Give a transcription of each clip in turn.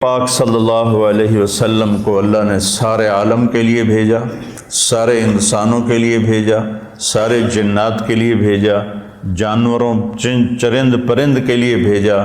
پاک صلی اللہ علیہ وسلم کو اللہ نے سارے عالم کے لیے بھیجا، سارے انسانوں کے لیے بھیجا، سارے جنات کے لیے بھیجا، جانوروں چرند پرند کے لیے بھیجا۔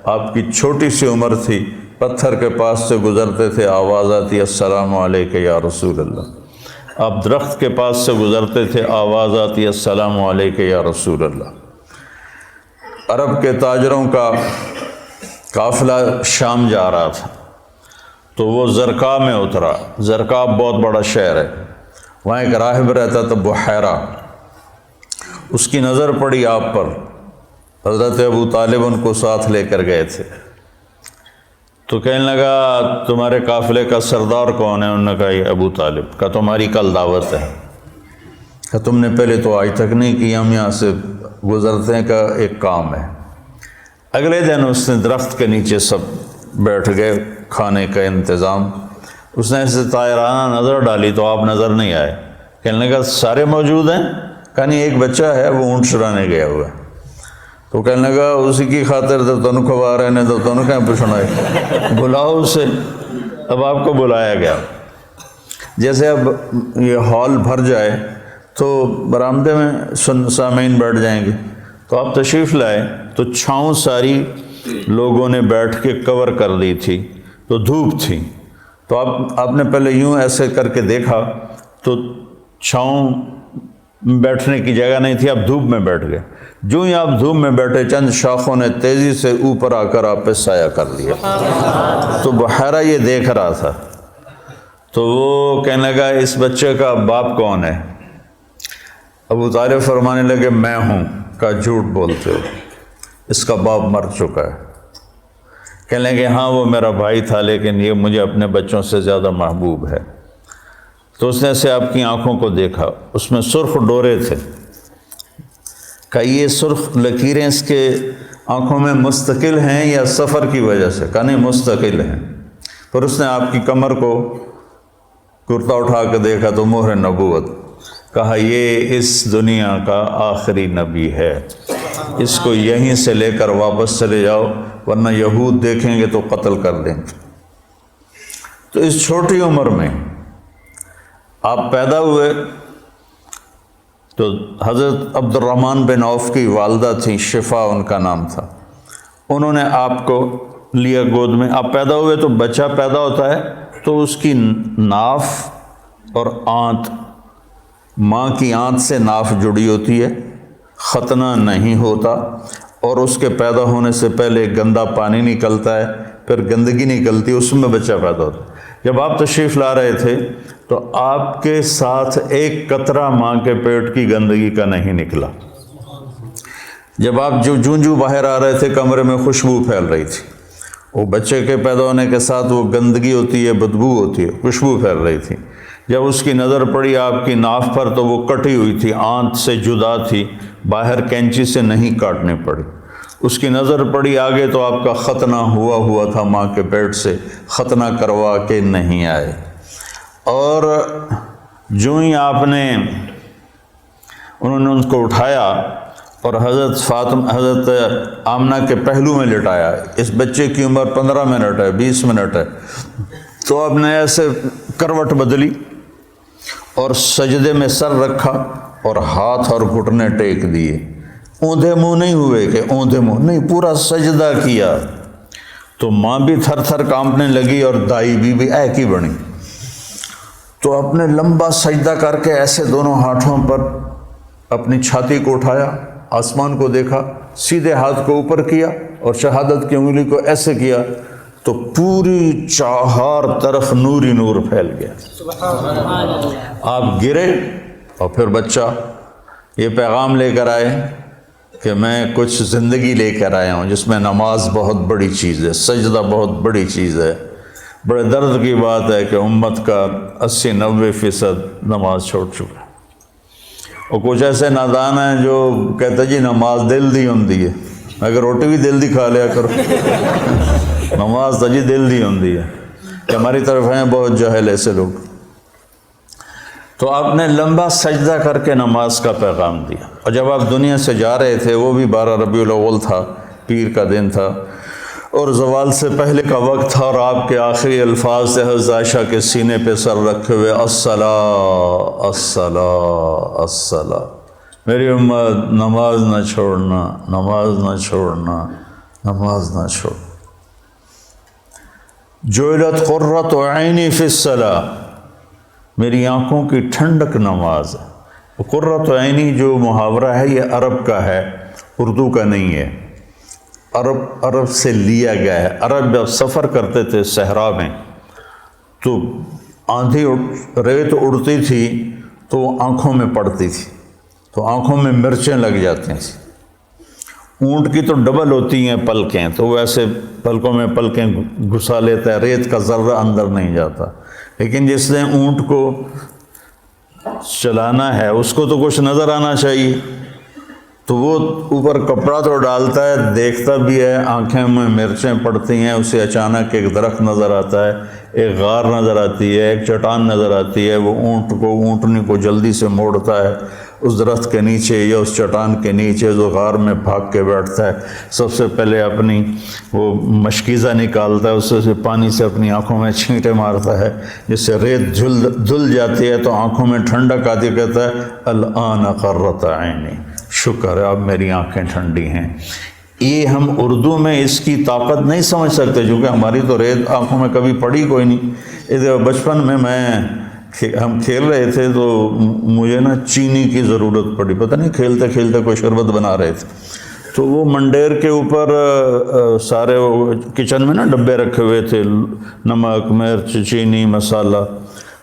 آپ کی چھوٹی سی عمر تھی، پتھر کے پاس سے گزرتے تھے، آواز آتی السلام علیکہ یا رسول اللہ۔ آپ درخت کے پاس سے گزرتے تھے، آواز آتی السلام علیکہ یا رسول اللہ۔ عرب کے تاجروں کا قافلہ شام جا رہا تھا تو وہ زرقا میں اترا۔ زرقا بہت بڑا شہر ہے، وہاں ایک راہب رہتا تھا بحیرہ۔ اس کی نظر پڑی آپ پر، حضرت ابو طالب ان کو ساتھ لے کر گئے تھے، تو کہنے لگا تمہارے قافلے کا سردار کون ہے؟ انہوں نے کہا یہ ابو طالب۔ کہا تمہاری کل دعوت ہے۔ کہا تم نے پہلے تو آج تک نہیں کی، ہم یہاں سے گزرتے ہیں، کا ایک کام ہے۔ اگلے دن اس نے درخت کے نیچے سب بیٹھ گئے، کھانے کا انتظام۔ اس نے ایسے طائرانہ نظر ڈالی تو آپ نظر نہیں آئے۔ کہنے لگا سارے موجود ہیں؟ کہا نہیں، ایک بچہ ہے وہ اونٹ چرانے گیا ہوا ہے۔ تو کہنے لگا اسی کی خاطر تو تنو کھوا رہے نے، تو تنو کہیں پوچھنا ہے، بلاؤ اسے۔ اب آپ کو بلایا گیا۔ جیسے اب یہ ہال بھر جائے تو برآمدے میں سامعین بیٹھ جائیں گے، تو آپ تشریف لائے تو چھاؤں ساری لوگوں نے بیٹھ کے کور کر دی تھی، تو دھوپ تھی، تو آپ نے پہلے یوں ایسے کر کے دیکھا تو چھاؤں بیٹھنے کی جگہ نہیں تھی، آپ دھوپ میں بیٹھ گئے۔ جو ہی آپ دھوپ میں بیٹھے، چند شاخوں نے تیزی سے اوپر آ کر آپ پہ سایہ کر لیا۔ تو بحیرہ یہ دیکھ رہا تھا، تو وہ کہنے لگا اس بچے کا باپ کون ہے؟ ابو طالب فرمانے لگے میں ہوں۔ کہا جھوٹ بولتے ہو، اس کا باپ مر چکا ہے۔ کہنے لگے ہاں وہ میرا بھائی تھا، لیکن یہ مجھے اپنے بچوں سے زیادہ محبوب ہے۔ تو اس نے سے آپ کی آنکھوں کو دیکھا، اس میں سرخ ڈورے تھے۔ کہا یہ سرخ لکیریں اس کے آنکھوں میں مستقل ہیں یا سفر کی وجہ سے؟ کہا نہیں، مستقل ہیں۔ پھر اس نے آپ کی کمر کو کرتا اٹھا کے دیکھا تو مہر نبوت۔ کہا یہ اس دنیا کا آخری نبی ہے، اس کو یہیں سے لے کر واپس چلے جاؤ، ورنہ یہود دیکھیں گے تو قتل کر دیں گے۔ تو اس چھوٹی عمر میں آپ پیدا ہوئے تو حضرت عبد الرحمن بن عوف کی والدہ تھیں، شفا ان کا نام تھا، انہوں نے آپ کو لیا گود میں۔ آپ پیدا ہوئے تو بچہ پیدا ہوتا ہے تو اس کی ناف اور آنت، ماں کی آنت سے ناف جڑی ہوتی ہے، ختنہ نہیں ہوتا، اور اس کے پیدا ہونے سے پہلے گندا پانی نکلتا ہے، پھر گندگی نکلتی ہے، اس میں بچہ پیدا ہوتا ہے۔ جب آپ تشریف لا رہے تھے تو آپ کے ساتھ ایک قطرہ ماں کے پیٹ کی گندگی کا نہیں نکلا۔ جب آپ جو باہر آ رہے تھے کمرے میں خوشبو پھیل رہی تھی، وہ بچے کے پیدا ہونے کے ساتھ وہ گندگی ہوتی ہے، بدبو ہوتی ہے، خوشبو پھیل رہی تھی۔ جب اس کی نظر پڑی آپ کی ناف پر تو وہ کٹی ہوئی تھی، آنت سے جدا تھی، باہر کینچی سے نہیں کاٹنے پڑی۔ اس کی نظر پڑی آگے تو آپ کا ختنہ ہوا تھا، ماں کے پیٹ سے ختنہ کروا کے نہیں آئے۔ اور جو ہی آپ نے انہوں نے ان کو اٹھایا اور حضرت آمنہ کے پہلو میں لٹایا، اس بچے کی عمر 15 منٹ ہے، 20 منٹ ہے، تو آپ نے ایسے کروٹ بدلی اور سجدے میں سر رکھا اور ہاتھ اور گھٹنے ٹیک دیے۔ اوندھے منہ نہیں ہوئے کہ اوندھے منہ نہیں، پورا سجدہ کیا۔ تو ماں بھی تھر تھر کانپنے لگی اور دائی بھی ایک ہی بنی۔ تو آپ نے لمبا سجدہ کر کے ایسے دونوں ہاتھوں پر اپنی چھاتی کو اٹھایا، آسمان کو دیکھا، سیدھے ہاتھ کو اوپر کیا اور شہادت کی انگلی کو ایسے کیا تو پوری چہار طرف نور ہی نور پھیل گیا۔ آپ گرے اور پھر بچہ یہ پیغام لے کر آئے کہ میں کچھ زندگی لے کر آیا ہوں جس میں نماز بہت بڑی چیز ہے، سجدہ بہت بڑی چیز ہے۔ بڑے درد کی بات ہے کہ امت کا 80-90% نماز چھوڑ چکا ہے، اور کچھ ایسے نادان ہیں جو کہتے جی نماز دل دی ہوندی ہے، اگر روٹی بھی دل دی کھا لیا کرو، نماز تو جی دل دی ہوندی ہے، کہ ہماری طرف ہیں بہت جاہل ایسے لوگ۔ تو آپ نے لمبا سجدہ کر کے نماز کا پیغام دیا، اور جب آپ دنیا سے جا رہے تھے وہ بھی 12 ربیع الاول تھا، پیر کا دن تھا، اور زوال سے پہلے کا وقت تھا، اور آپ کے آخری الفاظ تھے حضرت عائشہ کے سینے پہ سر رکھے ہوئے، الصلاۃ الصلاۃ الصلاۃ، میری امت نماز نہ چھوڑنا، نماز نہ چھوڑنا، نماز نہ چھوڑ۔ جعلت قرۃ عینی فی الصلاۃ، میری آنکھوں کی ٹھنڈک نماز ہے۔ قرۃ عینی جو محاورہ ہے یہ عرب کا ہے، اردو کا نہیں ہے، عرب سے لیا گیا ہے۔ عرب جب سفر کرتے تھے صحرا میں تو آندھی ریت اڑتی تھی تو آنکھوں میں پڑتی تھی، تو آنکھوں میں مرچیں لگ جاتی تھیں۔ اونٹ کی تو ڈبل ہوتی ہیں پلکیں، تو ویسے پلکوں میں پلکیں گھسا لیتا ہے، ریت کا ذرہ اندر نہیں جاتا۔ لیکن جس نے اونٹ کو چلانا ہے اس کو تو کچھ نظر آنا چاہیے، تو وہ اوپر کپڑا تو ڈالتا ہے، دیکھتا بھی ہے، آنکھیں میں مرچیں پڑتی ہیں، اسے اچانک ایک درخت نظر آتا ہے، ایک غار نظر آتی ہے، ایک چٹان نظر آتی ہے، وہ اونٹنی کو جلدی سے موڑتا ہے اس درخت کے نیچے یا اس چٹان کے نیچے، جو غار میں بھاگ کے بیٹھتا ہے، سب سے پہلے اپنی وہ مشکیزہ نکالتا ہے، اس سے پانی سے اپنی آنکھوں میں چھینٹے مارتا ہے، جس سے ریت دھل جاتی ہے تو آنکھوں میں ٹھنڈک آتی، کہتا ہے الآن قرۃ عینی، شکر ہے اب میری آنکھیں ٹھنڈی ہیں۔ یہ ہم اردو میں اس کی طاقت نہیں سمجھ سکتے، کیونکہ ہماری تو ریت آنکھوں میں کبھی پڑی کوئی نہیں۔ ادھر بچپن میں ہم کھیل رہے تھے تو مجھے نا چینی کی ضرورت پڑی، پتہ نہیں کھیلتے کھیلتے کوئی شربت بنا رہے تھے، تو وہ منڈیر کے اوپر سارے کچن میں نا ڈبے رکھے ہوئے تھے، نمک، مرچ، چینی، مسالہ،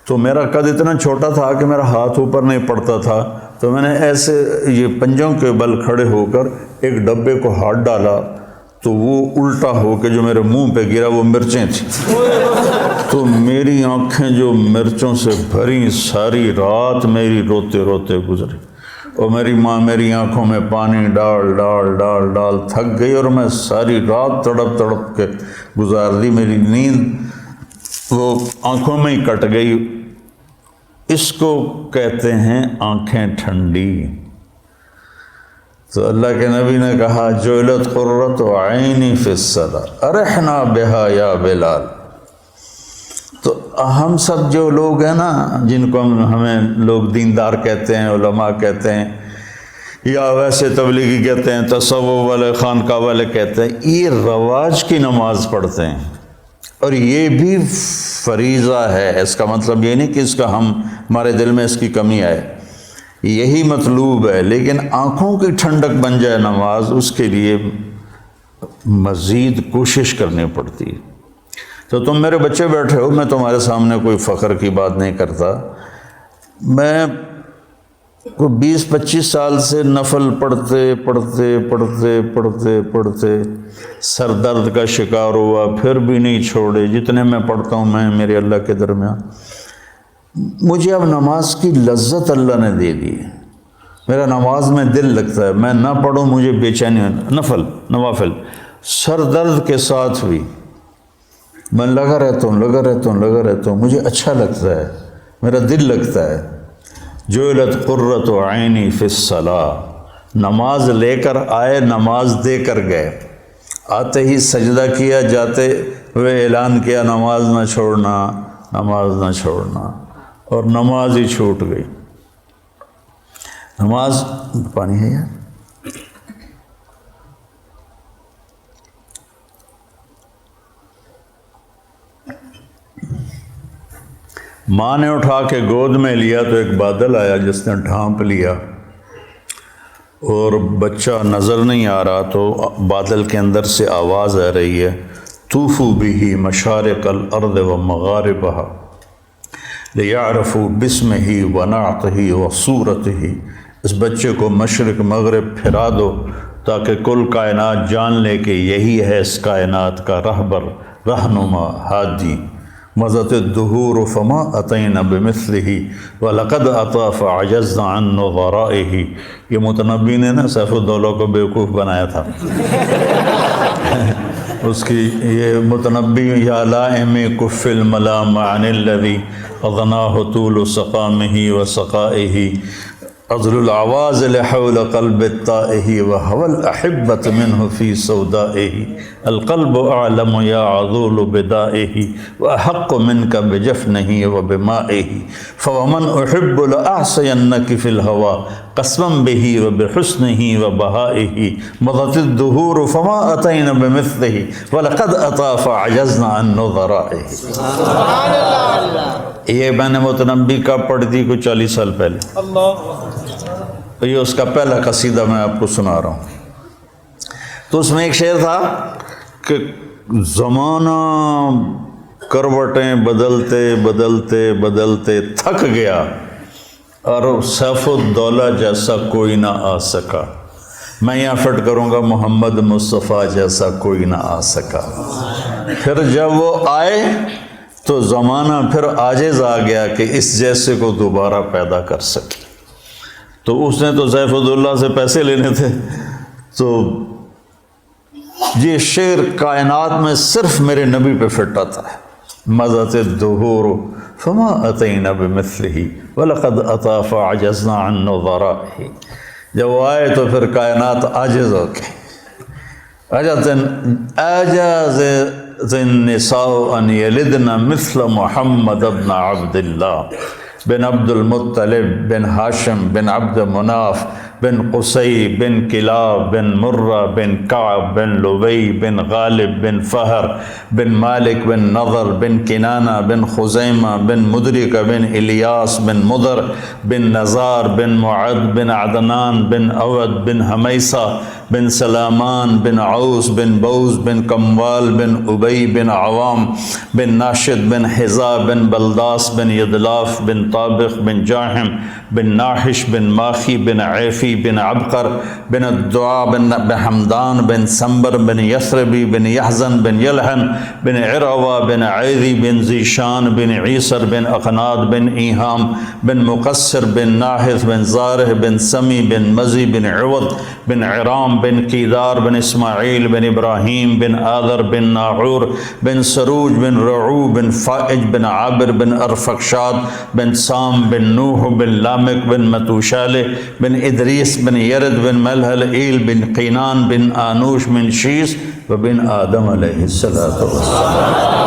تو میرا قد اتنا چھوٹا تھا کہ میرا ہاتھ اوپر نہیں پڑتا تھا، تو میں نے ایسے یہ پنجوں کے بل کھڑے ہو کر ایک ڈبے کو ہاتھ ڈالا تو وہ الٹا ہو کے جو میرے منہ پہ گرا وہ مرچیں تھیں، تو میری آنکھیں جو مرچوں سے بھری، ساری رات میری روتے روتے گزری، اور میری ماں میری آنکھوں میں پانی ڈال ڈال ڈال ڈال تھک گئی، اور میں ساری رات تڑپ تڑپ کے گزار دی، میری نیند وہ آنکھوں میں ہی کٹ گئی۔ اس کو کہتے ہیں آنکھیں ٹھنڈی۔ تو اللہ کے نبی نے کہا جعلت قرۃ عینی فی الصلاۃ ارحنا بہا یا بلال۔ تو ہم سب جو لوگ ہیں نا، جن کو ہمیں لوگ دیندار کہتے ہیں، علماء کہتے ہیں، یا ویسے تبلیغی کہتے ہیں، تصوف والے، خانقاہ والے کہتے ہیں، یہ رواج کی نماز پڑھتے ہیں، اور یہ بھی فریضہ ہے۔ اس کا مطلب یہ نہیں کہ اس کا ہمارے دل میں اس کی کمی آئے، یہی مطلوب ہے، لیکن آنکھوں کی ٹھنڈک بن جائے نماز، اس کے لیے مزید کوشش کرنی پڑتی ہے۔ تو تم میرے بچے بیٹھے ہو، میں تمہارے سامنے کوئی فخر کی بات نہیں کرتا، میں 20-25 سال سے نفل پڑھتے پڑھتے پڑھتے پڑھتے پڑھتے سر درد کا شکار ہوا، پھر بھی نہیں چھوڑے، جتنے میں پڑھتا ہوں میں میرے اللہ کے درمیان، مجھے اب نماز کی لذت اللہ نے دے دی، میرا نماز میں دل لگتا ہے، میں نہ پڑھوں مجھے بے چینی، نوافل سر درد کے ساتھ بھی میں لگا رہتا ہوں، مجھے اچھا لگتا ہے، میرا دل لگتا ہے۔ جعلت قرۃ عینی فی الصلاۃ، نماز لے کر آئے، نماز دے کر گئے، آتے ہی سجدہ کیا، جاتے ہوئے اعلان کیا نماز نہ چھوڑنا، نماز نہ چھوڑنا، اور نماز ہی چھوٹ گئی۔ نماز پانی ہے یار، ماں نے اٹھا کے گود میں لیا تو ایک بادل آیا جس نے ڈھانپ لیا، اور بچہ نظر نہیں آ رہا، تو بادل کے اندر سے آواز آ رہی ہے طوفوا بہ مشارق الارض ومغاربہا لیعرفوا باسمہ ونعتہ وصورتہ، اس بچے کو مشرق مغرب پھرا دو تاکہ کل کائنات جان لے کہ یہی ہے اس کائنات کا رہبر، رہنما، ہادی۔ مضت الدہور فما اتینا بمثلہ ولقد اتی فعجزنا عن نظرائہ، یہ متنبی نے نا سیف الدولہ کو بیوقوف بنایا تھا، اس کی یہ متنبی یا لائم کف الملام عن الذی اغناہ طول سقامہ وسقائہ عذل العواز لحول قلب الطائہ وہو الاحبۃ منہ فی سودائہ۔ القلب اعلم یا عذول بدائه واحق منك بجفنه وبمائه فومن احب لاعصینک فی الهوى قسما به وبحسنه وبهائه مضت الدهور فما اتینا بمثله ولقد اتی فعجزنا عن نظرائه۔ سبحان اللہ۔ یہ میں نے متنبی کا پڑھ دی کچھ 40 سال پہلے، اللہ، یہ اس کا پہلا قصیدہ میں آپ کو سنا رہا ہوں۔ تو اس میں ایک شعر تھا کہ زمانہ کروٹیں بدلتے بدلتے بدلتے تھک گیا اور سیف الدولہ جیسا کوئی نہ آ سکا، میں یہاں فٹ کروں گا محمد مصطفیٰ جیسا کوئی نہ آ سکا۔ پھر جب وہ آئے تو زمانہ پھر عاجز آ گیا کہ اس جیسے کو دوبارہ پیدا کر سکے۔ تو اس نے تو سیف الدولہ سے پیسے لینے تھے، تو یہ شعر کائنات میں صرف میرے نبی پہ فٹ آتا ہے۔ مضت الدہور فما اتینا بمثلہ ولقد اتی فعجزنا عن نظرائہ۔ جب وہ آئے تو پھر کائنات عاجز ہو گئی۔ عجز النساء ان یلدن مثل محمد بن عبد اللہ بن عبد المطلب بن ہاشم بن عبد مناف بن قصی بن کلاب بن مرہ بن کعب بن لبی بن غالب بن فہر بن مالک بن نضر بن کنانہ بن خزیمہ بن مدرکہ بن الیاس بن مدر بن نزار بن معد بن عدنان بن اود بن حمیسہ بن سلامان بن عوس بن بوز بن کموال بن ابی بن عوام بن ناشد بن حذا بن بلداس بن یدلاف بن طابق بن جاہم بن ناحش بن ماخی بن عیفی بن عبقر بن الدعاء بن حمدان بن سنبر بن یثربی بن یحزن بن یلحن بن عروہ بن عیدی بن ذیشان بن عیسر بن اقناد بن ایہام بن مقصر بن ناحث بن زارح بن سمی بن مزی بن عوض بن عرام بن کیدار بن اسماعیل بن ابراہیم بن آذر بن ناعور بن سروج بن رعو بن فائج بن عابر بن ارفقشاد بن سام بن نوح بن لامک بن متوشالہ بن ادریس بن یرد بن ملحل ایل بن قینان بن آنوش بن شیس وبن آدم علیہ السلام۔